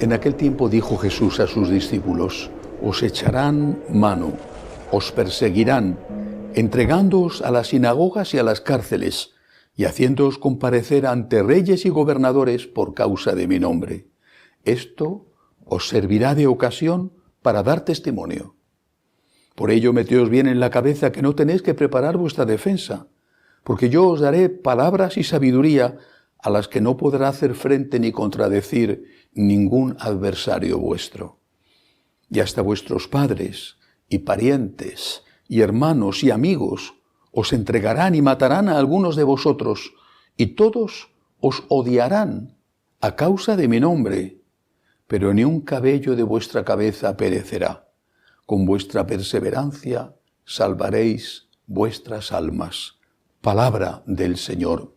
En aquel tiempo dijo Jesús a sus discípulos: os echarán mano, os perseguirán, entregándoos a las sinagogas y a las cárceles, y haciéndoos comparecer ante reyes y gobernadores por causa de mi nombre. Esto os servirá de ocasión para dar testimonio. Por ello meteos bien en la cabeza que no tenéis que preparar vuestra defensa, porque yo os daré palabras y sabiduría a las que no podrá hacer frente ni contradecir ningún adversario vuestro. Y hasta vuestros padres y parientes y hermanos y amigos os entregarán y matarán a algunos de vosotros, y todos os odiarán a causa de mi nombre, pero ni un cabello de vuestra cabeza perecerá. Con vuestra perseverancia salvaréis vuestras almas. Palabra del Señor.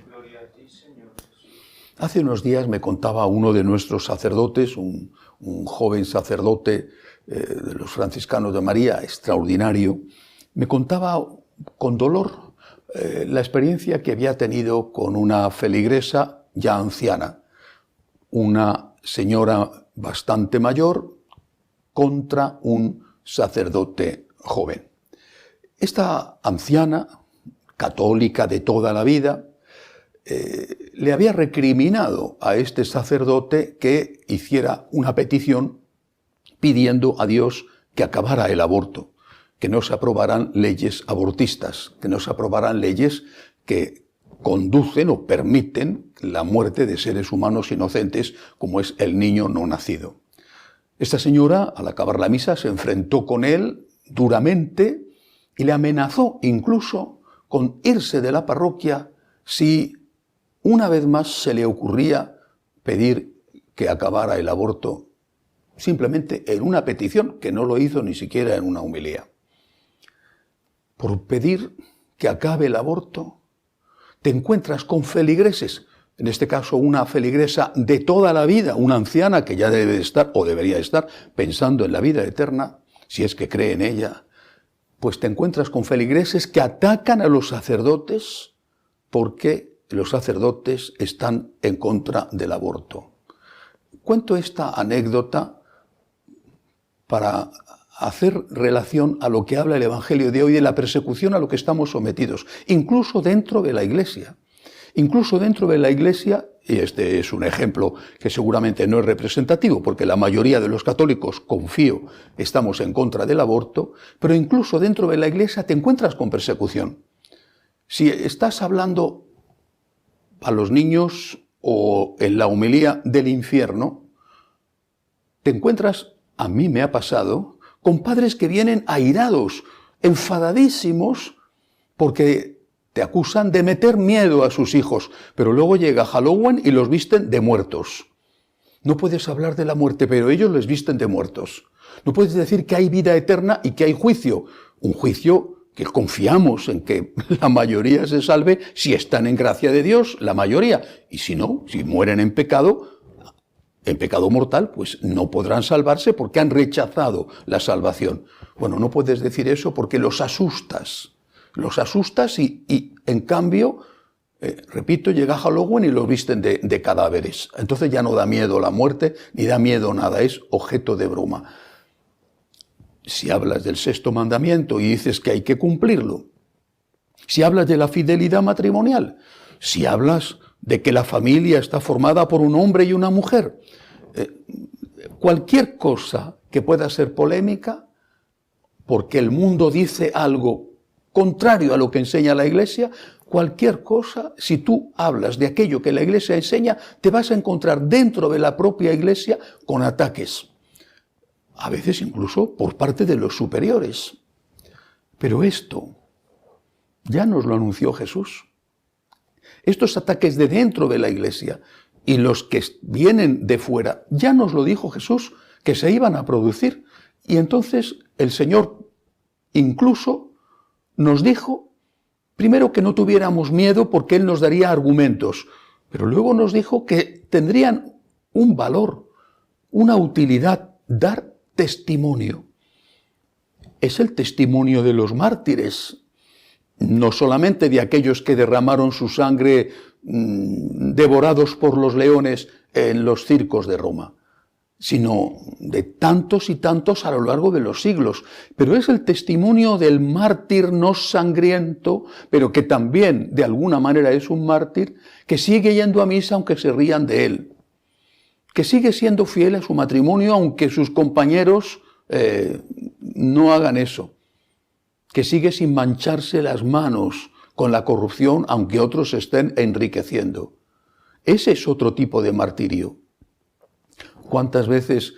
Gloria a ti, Señor Jesús. Hace unos días me contaba uno de nuestros sacerdotes, un joven sacerdote de los franciscanos de María, extraordinario, me contaba con dolor la experiencia que había tenido con una feligresa ya anciana, una señora bastante mayor contra un sacerdote joven. Esta anciana, católica de toda la vida, le había recriminado a este sacerdote que hiciera una petición pidiendo a Dios que acabara el aborto, que no se aprobaran leyes abortistas, que no se aprobaran leyes que conducen o permiten la muerte de seres humanos inocentes como es el niño no nacido. Esta señora, al acabar la misa, se enfrentó con él duramente y le amenazó incluso con irse de la parroquia si una vez más se le ocurría pedir que acabara el aborto, simplemente en una petición, que no lo hizo ni siquiera en una homilía. Por pedir que acabe el aborto, te encuentras con feligreses, en este caso una feligresa de toda la vida, una anciana que ya debe estar o debería estar pensando en la vida eterna, si es que cree en ella, pues te encuentras con feligreses que atacan a los sacerdotes porque los sacerdotes están en contra del aborto. Cuento esta anécdota para hacer relación a lo que habla el Evangelio de hoy de la persecución a lo que estamos sometidos, incluso dentro de la Iglesia. Incluso dentro de la Iglesia, y este es un ejemplo que seguramente no es representativo, porque la mayoría de los católicos, confío, estamos en contra del aborto, pero incluso dentro de la Iglesia te encuentras con persecución. Si estás hablando a los niños o en la homilía del infierno, te encuentras, a mí me ha pasado, con padres que vienen airados, enfadadísimos, porque te acusan de meter miedo a sus hijos, pero luego llega Halloween y los visten de muertos. No puedes hablar de la muerte, pero ellos les visten de muertos. No puedes decir que hay vida eterna y que hay juicio. Un juicio que confiamos en que la mayoría se salve si están en gracia de Dios, la mayoría. Y si no, si mueren en pecado mortal, pues no podrán salvarse porque han rechazado la salvación. Bueno, no puedes decir eso porque los asustas y en cambio, repito, llega Halloween y los visten de cadáveres. Entonces ya no da miedo la muerte, ni da miedo nada, es objeto de broma. Si hablas del sexto mandamiento y dices que hay que cumplirlo, si hablas de la fidelidad matrimonial, si hablas de que la familia está formada por un hombre y una mujer, cualquier cosa que pueda ser polémica, porque el mundo dice algo contrario a lo que enseña la Iglesia, cualquier cosa, si tú hablas de aquello que la Iglesia enseña, te vas a encontrar dentro de la propia Iglesia con ataques. A veces incluso por parte de los superiores. Pero esto ya nos lo anunció Jesús. Estos ataques de dentro de la Iglesia y los que vienen de fuera, ya nos lo dijo Jesús, que se iban a producir. Y entonces el Señor incluso nos dijo, primero, que no tuviéramos miedo porque Él nos daría argumentos, pero luego nos dijo que tendrían un valor, una utilidad, dar testimonio. Es el testimonio de los mártires no solamente de aquellos que derramaron su sangre devorados por los leones en los circos de Roma, sino de tantos y tantos a lo largo de los siglos. Pero es el testimonio del mártir no sangriento, pero que también de alguna manera es un mártir, que sigue yendo a misa aunque se rían de él, que sigue siendo fiel a su matrimonio aunque sus compañeros no hagan eso, que sigue sin mancharse las manos con la corrupción aunque otros se estén enriqueciendo. Ese es otro tipo de martirio. ¿Cuántas veces,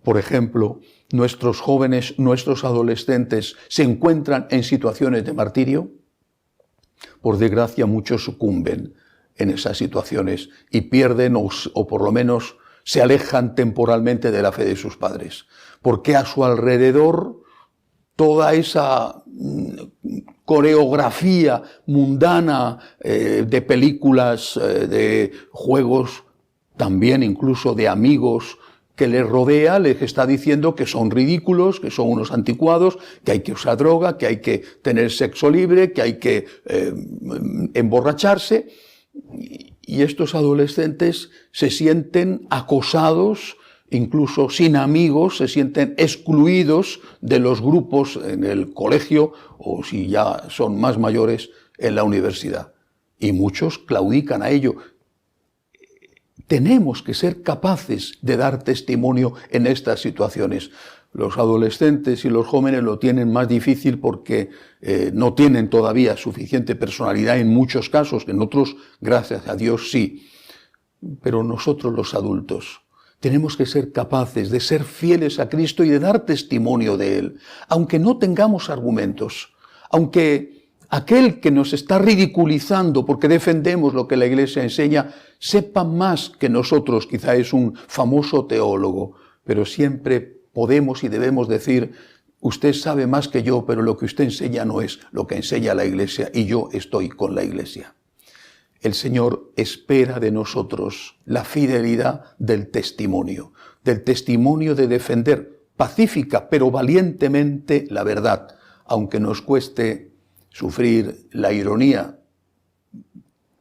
por ejemplo, nuestros jóvenes, nuestros adolescentes se encuentran en situaciones de martirio? Por desgracia, muchos sucumben en esas situaciones y pierden o por lo menos se alejan temporalmente de la fe de sus padres, porque a su alrededor toda esa coreografía mundana de películas, de juegos, también incluso de amigos que les rodea, les está diciendo que son ridículos, que son unos anticuados, que hay que usar droga, que hay que tener sexo libre, que hay que emborracharse. Y estos adolescentes se sienten acosados, incluso sin amigos, se sienten excluidos de los grupos en el colegio o si ya son más mayores en la universidad. Y muchos claudican a ello. Tenemos que ser capaces de dar testimonio en estas situaciones. Los adolescentes y los jóvenes lo tienen más difícil porque no tienen todavía suficiente personalidad en muchos casos, en otros, gracias a Dios, sí. Pero nosotros los adultos tenemos que ser capaces de ser fieles a Cristo y de dar testimonio de Él, aunque no tengamos argumentos, aunque aquel que nos está ridiculizando porque defendemos lo que la Iglesia enseña, sepa más que nosotros, quizá es un famoso teólogo, pero siempre podemos y debemos decir, usted sabe más que yo, pero lo que usted enseña no es lo que enseña la Iglesia y yo estoy con la Iglesia. El Señor espera de nosotros la fidelidad del testimonio de defender pacífica pero valientemente la verdad, aunque nos cueste sufrir la ironía,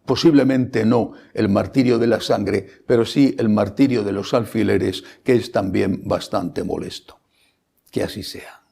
posiblemente no el martirio de la sangre, pero sí el martirio de los alfileres, que es también bastante molesto. Que así sea.